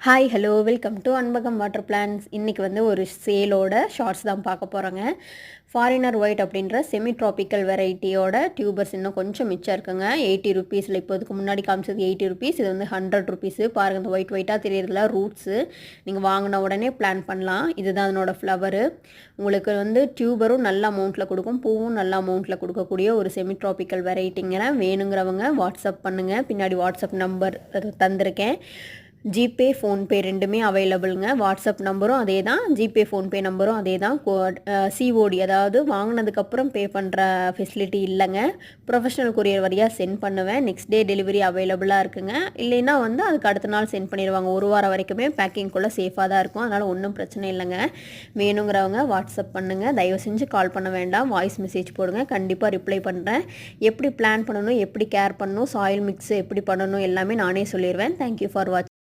Hi hello welcome to Anbagam water plans. இன்றைக்கி வந்து ஒரு சேலோட ஷார்ட்ஸ் தான் பார்க்க போகிறோங்க. ஃபாரினர் ஒயிட் அப்படின்ற செமி ட்ராபிக்கல் வெரைட்டியோட டியூபர்ஸ் இன்னும் கொஞ்சம் மிச்சம் இருக்குங்க. 80 ருபீஸில் இப்போ இதுக்கு முன்னாடி காமிச்சது 80 ருபீஸ், இது வந்து 100 ருபீஸு. பாருங்கள், இந்த ஒயிட்டாக தெரியறதுல ரூட்ஸு. நீங்கள் வாங்கின உடனே பிளான் பண்ணலாம். இதுதான் அதனோட ஃப்ளவரு. உங்களுக்கு வந்து டியூபரும் நல்ல அமௌண்ட்டில் கொடுக்கும், பூவும் நல்ல அமௌண்ட்டில் கொடுக்கக்கூடிய ஒரு செமி ட்ராபிக்கல் வெரைட்டிங்கிற. வேணுங்கிறவங்க வாட்ஸ்அப் பண்ணுங்கள். பின்னாடி வாட்ஸ்அப் நம்பர் தந்திருக்கேன். ஜிபே ஃபோன்பே ரெண்டுமே அவைலபிளுங்க. வாட்ஸ்அப் நம்பரும் அதே தான், ஜிபே ஃபோன்பே நம்பரும் அதே தான். சிஓடி, அதாவது வாங்கினதுக்கப்புறம் பே பண்ணுற ஃபெசிலிட்டி இல்லைங்க. ப்ரொஃபஷனல் கொரியர் வழியாக சென்ட் பண்ணுவேன். நெக்ஸ்ட் டே டெலிவரி அவைலபிளாக இருக்குங்க. இல்லைன்னா வந்து அதுக்கு அடுத்த நாள் சென்ட் பண்ணிடுவாங்க. ஒரு வாரம் வரைக்குமே பேக்கிங்குள்ளே சேஃபாக தான் இருக்கும். அதனால் ஒன்றும் பிரச்சனை இல்லைங்க. வேணுங்கிறவங்க வாட்ஸ்அப் பண்ணுங்கள். தயவு செஞ்சு கால் பண்ண வேண்டாம், வாய்ஸ் மெசேஜ் போடுங்க. கண்டிப்பாக ரிப்ளை பண்ணுறேன். எப்படி பிளான் பண்ணணும், எப்படி கேர் பண்ணணும், சாயில் மிக்ஸ் எப்படி பண்ணணும் எல்லாமே நானே சொல்லிடுவேன். தேங்க்யூ ஃபார் வாட்சிங்.